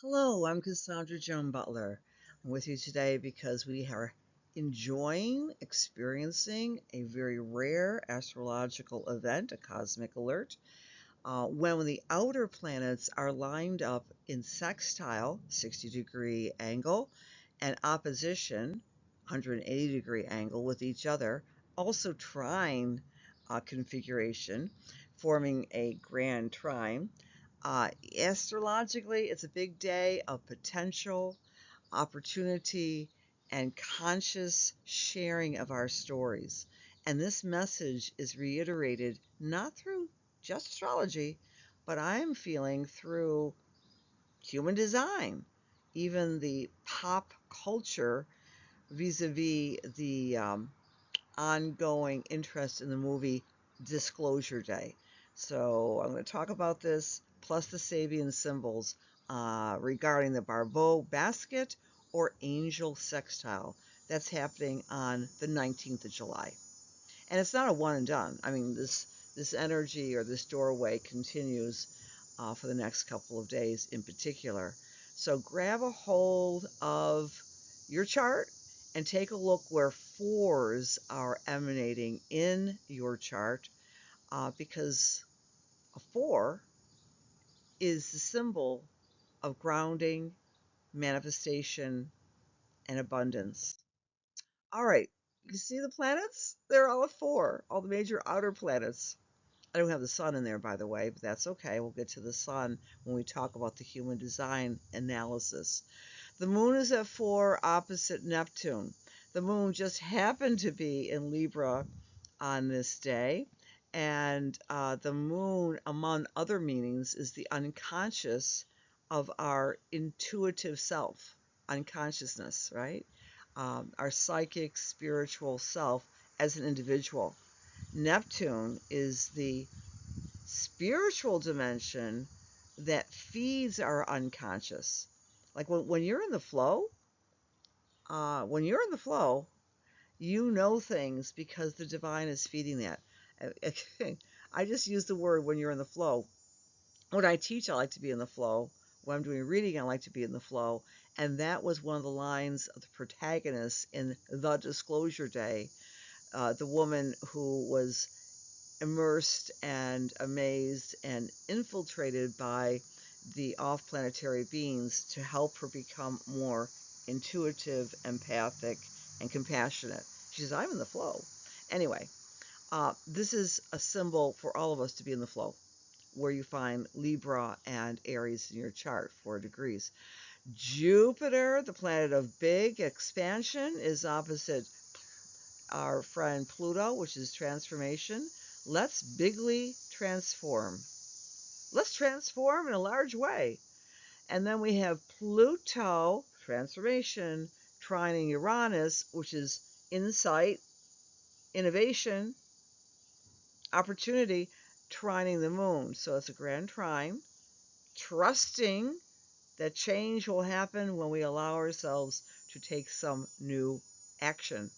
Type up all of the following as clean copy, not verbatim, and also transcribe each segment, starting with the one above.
Hello, I'm Cassandra Joan Butler. I'm with you today because we are experiencing a very rare astrological event, a cosmic alert, when the outer planets are lined up in sextile, 60-degree angle, and opposition, 180-degree angle with each other, also trine configuration, forming a grand trine. Astrologically, it's a big day of potential, opportunity, and conscious sharing of our stories. And this message is reiterated not through just astrology, but I'm feeling through human design, even the pop culture vis-a-vis the ongoing interest in the movie Disclosure Day. So I'm going to talk about this plus the Sabian symbols regarding the Barbault basket or angel sextile. That's happening on the 19th of July. And it's not a one and done. I mean, this energy or this doorway continues for the next couple of days in particular. So grab a hold of your chart and take a look where fours are emanating in your chart because a four is the symbol of grounding, manifestation, and abundance. All right, you see the planets? They're all at four, all the major outer planets. I don't have the sun in there, by the way, but that's okay. We'll get to the sun when we talk about the human design analysis. The moon is at four opposite Neptune. The moon just happened to be in Libra on this day. And the moon, among other meanings, is the unconscious of our intuitive self, unconsciousness, right? Our psychic, spiritual self as an individual. Neptune is the spiritual dimension that feeds our unconscious. Like when you're in the flow, when you're in the flow, you know things because the divine is feeding that. I just use the word when you're in the flow. When I teach, I like to be in the flow. When I'm doing reading, I like to be in the flow. And that was one of the lines of the protagonist in The Disclosure Day, the woman who was immersed and amazed and infiltrated by the off planetary beings to help her become more intuitive, empathic, and compassionate. She says, I'm in the flow. Anyway, this is a symbol for all of us to be in the flow, where you find Libra and Aries in your chart, 4 degrees. Jupiter, the planet of big expansion, is opposite our friend Pluto, which is transformation. Let's bigly transform. Let's transform in a large way. And then we have Pluto, transformation, trining Uranus, which is insight, innovation, opportunity, trining the moon. So it's a grand trine, trusting that change will happen when we allow ourselves to take some new action.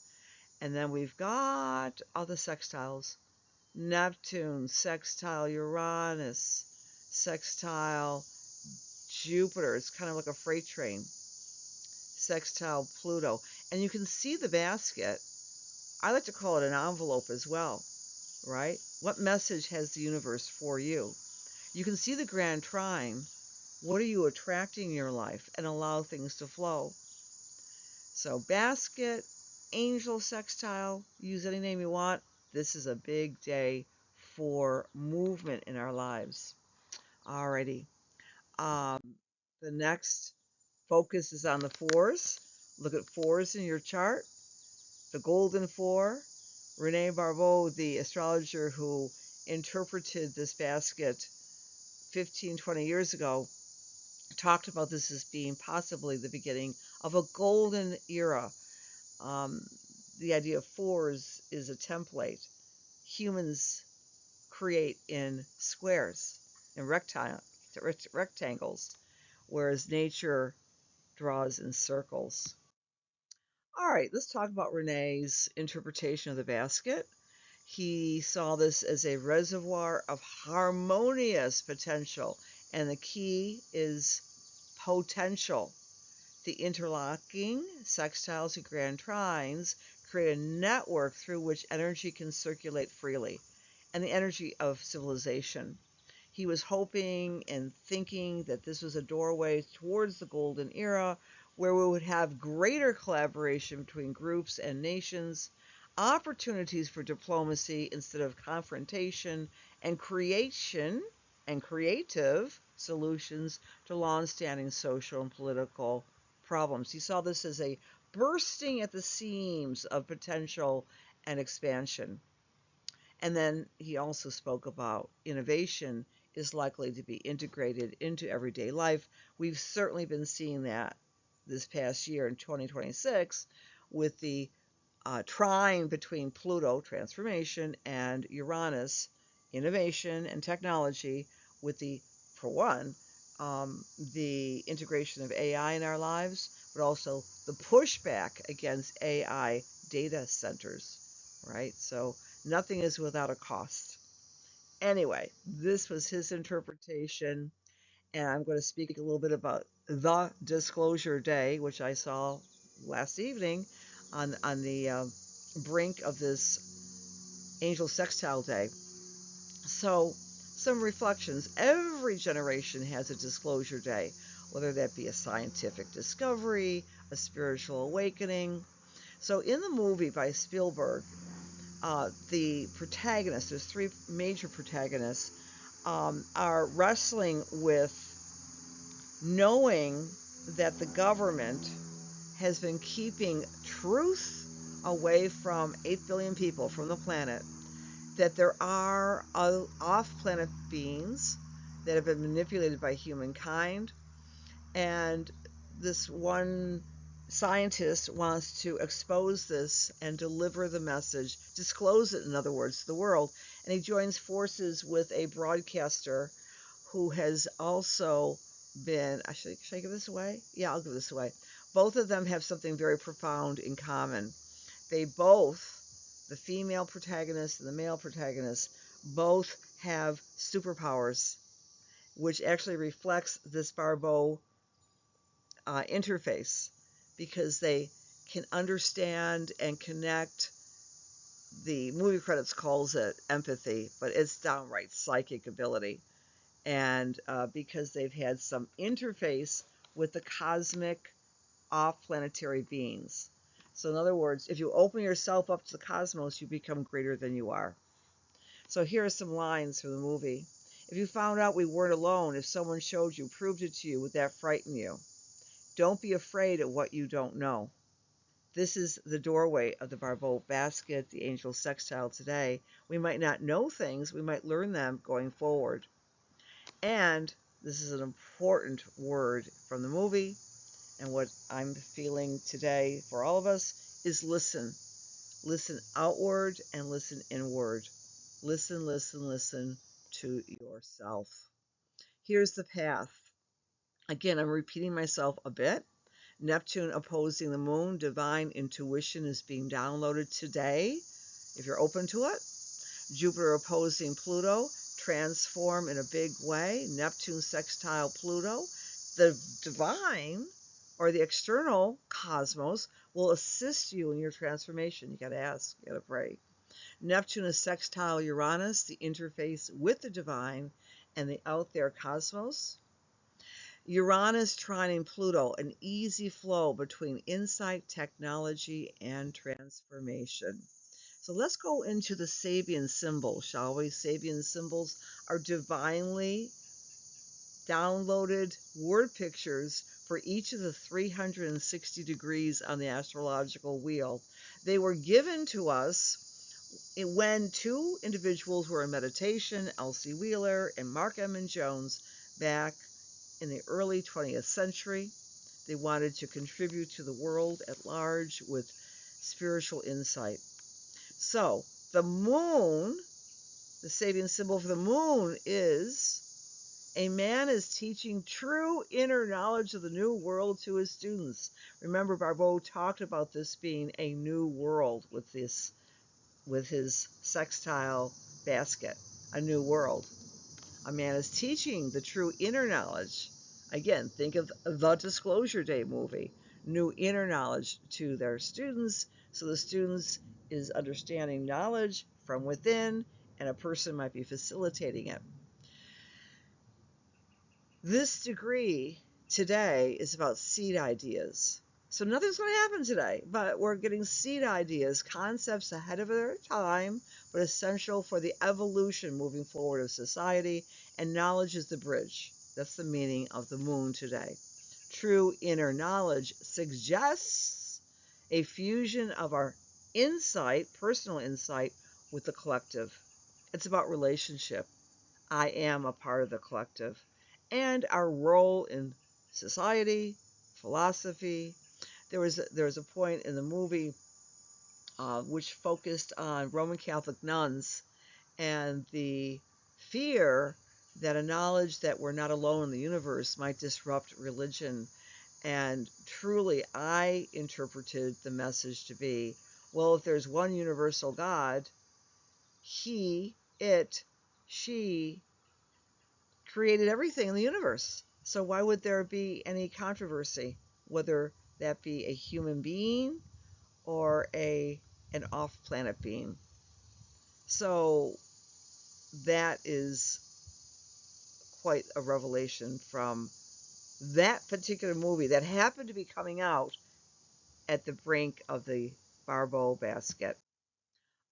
And then we've got all the sextiles. Neptune, sextile Uranus, sextile Jupiter. It's kind of like a freight train. Sextile Pluto. And you can see the basket. I like to call it an envelope as well, right? What message has the universe for you? You can see the grand trine. What are you attracting in your life? And allow things to flow. So basket, angel sextile, use any name you want. This is a big day for movement in our lives. Alrighty. Um, the next focus is on the fours. Look at fours in your chart. The golden four. Rene Barbault, the astrologer who interpreted this basket 15, 20 years ago, talked about this as being possibly the beginning of a golden era. Um, the idea of fours is a template. Humans create in squares, in rectangles, whereas nature draws in circles. All right, let's talk about Rene's interpretation of the basket. He saw this as a reservoir of harmonious potential, and the key is potential. The interlocking sextiles and grand trines create a network through which energy can circulate freely, and the energy of civilization. He was hoping and thinking that this was a doorway towards the golden era where we would have greater collaboration between groups and nations, opportunities for diplomacy instead of confrontation, and creation and creative solutions to long-standing social and political problems. He saw this as a bursting at the seams of potential and expansion. And then he also spoke about innovation is likely to be integrated into everyday life. We've certainly been seeing that this past year in 2026 with the trine between Pluto, transformation, and Uranus, innovation and technology, with for one, the integration of AI in our lives, but also the pushback against AI data centers, right? So nothing is without a cost. Anyway, this was his interpretation, and I'm going to speak a little bit about the Disclosure Day, which I saw last evening on the brink of this Angel Sextile Day. So, some reflections. Every generation has a Disclosure Day, whether that be a scientific discovery, a spiritual awakening. So, in the movie by Spielberg, the protagonists, there's three major protagonists, are wrestling with knowing that the government has been keeping truth away from 8 billion people from the planet, that there are off-planet beings that have been manipulated by humankind, and this one scientist wants to expose this and deliver the message, disclose it, in other words, to the world. And he joins forces with a broadcaster who has also been, should I give this away? Yeah, I'll give this away. Both of them have something very profound in common. They both, the female protagonist and the male protagonist, both have superpowers, which actually reflects this Barbault interface, because they can understand and connect. The movie credits calls it empathy, but it's downright psychic ability. And because they've had some interface with the cosmic off-planetary beings. So in other words, if you open yourself up to the cosmos, you become greater than you are. So here are some lines from the movie. If you found out we weren't alone, if someone showed you, proved it to you, would that frighten you? Don't be afraid of what you don't know. This is the doorway of the Barbault basket, the angel sextile today. We might not know things, we might learn them going forward. And this is an important word from the movie, and what I'm feeling today for all of us is listen. Listen outward and listen inward. Listen, listen, listen to yourself. Here's the path. Again, I'm repeating myself a bit. Neptune opposing the moon, divine intuition is being downloaded today, if you're open to it. Jupiter opposing Pluto, transform in a big way. Neptune sextile Pluto. The divine, or the external cosmos, will assist you in your transformation. You got to ask, you got to pray. Neptune is sextile Uranus, the interface with the divine and the out there cosmos. Uranus trining Pluto, an easy flow between insight, technology, and transformation. So let's go into the Sabian symbol, shall we? Sabian symbols are divinely downloaded word pictures for each of the 360 degrees on the astrological wheel. They were given to us when two individuals were in meditation, Elsie Wheeler and Mark Emmon Jones, back in the early 20th century. They wanted to contribute to the world at large with spiritual insight. So, the moon, the Sabian symbol for the moon is a man is teaching true inner knowledge of the new world to his students. Remember, Barbault talked about this being a new world with his sextile basket, a new world. A man is teaching the true inner knowledge Again, think of the Disclosure Day movie. New inner knowledge to their students, so the students is understanding knowledge from within, and a person might be facilitating it. This degree today is about seed ideas. So nothing's going to happen today, but we're getting seed ideas, concepts ahead of their time, but essential for the evolution moving forward of society, and knowledge is the bridge. That's the meaning of the moon today. True inner knowledge suggests a fusion of our insight, personal insight, with the collective. It's about relationship. I am a part of the collective, and our role in society, philosophy. There was a point in the movie which focused on Roman Catholic nuns and the fear that a knowledge that we're not alone in the universe might disrupt religion. And truly, I interpreted the message to be, well, if there's one universal God, he, it, she created everything in the universe. So why would there be any controversy, whether that be a human being or an off-planet being? So that is quite a revelation from that particular movie that happened to be coming out at the brink of the Barbault basket.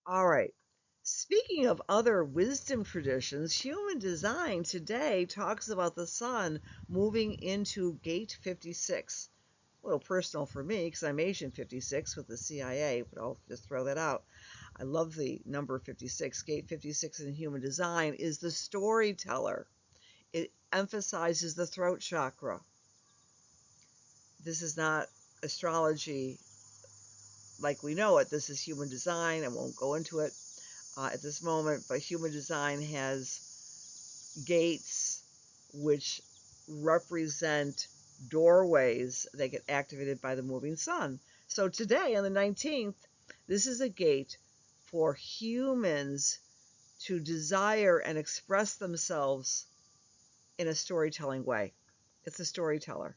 All right. Speaking of other wisdom traditions, human design today talks about the sun moving into gate 56. A little personal for me because I'm Agent 56 with the CIA, but I'll just throw that out. I love the number 56. Gate 56 in human design is the storyteller. It emphasizes the throat chakra. This is not astrology like we know it. This is human design. I won't go into it at this moment, but human design has gates which represent doorways that get activated by the moving sun. So today, on the 19th, this is a gate for humans to desire and express themselves in a storytelling way. It's a storyteller.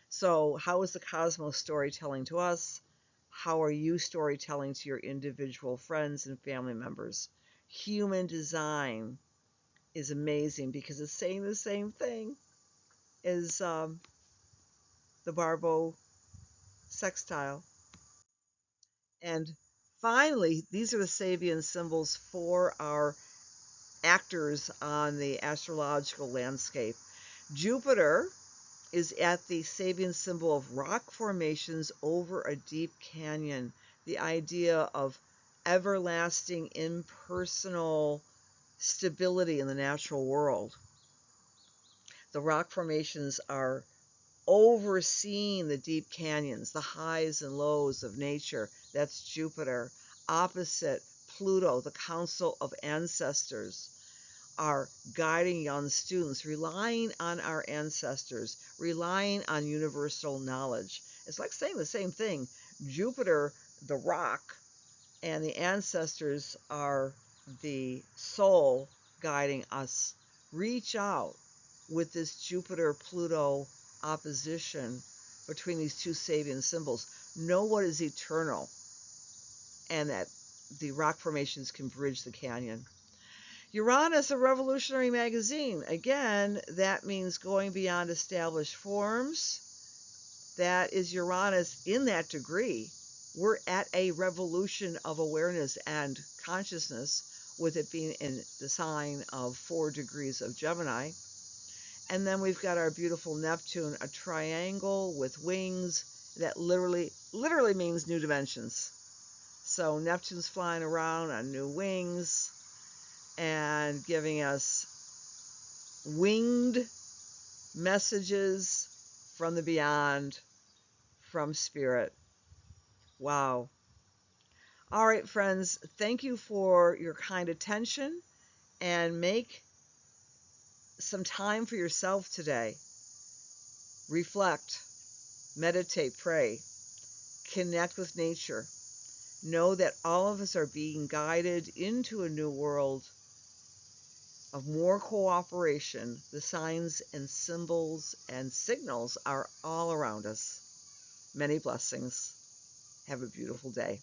So how is the cosmos storytelling to us? How are you storytelling to your individual friends and family members? Human design is amazing because it's saying the same thing as the Barbault sextile. And finally, these are the Sabian symbols for our actors on the astrological landscape. Jupiter is at the Sabian symbol of rock formations over a deep canyon. The idea of everlasting, impersonal stability in the natural world. The rock formations are overseeing the deep canyons, the highs and lows of nature. That's Jupiter. Opposite, Pluto, the council of ancestors, are guiding young students, relying on our ancestors, relying on universal knowledge. It's like saying the same thing. Jupiter, the rock, and the ancestors are the soul guiding us. Reach out with this Jupiter-Pluto opposition between these two Sabian symbols. Know what is eternal, and that the rock formations can bridge the canyon. Uranus, a revolutionary magazine. Again, that means going beyond established forms. That is Uranus in that degree. We're at a revolution of awareness and consciousness, with it being in the sign of 4 degrees of Gemini. And then we've got our beautiful Neptune, a triangle with wings that literally means new dimensions. So Neptune's flying around on new wings and giving us winged messages from the beyond, from spirit. Wow. All right, friends, thank you for your kind attention, and make some time for yourself today. Reflect, meditate, pray, connect with nature. Know that all of us are being guided into a new world of more cooperation. The signs and symbols and signals are all around us. Many blessings. Have a beautiful day.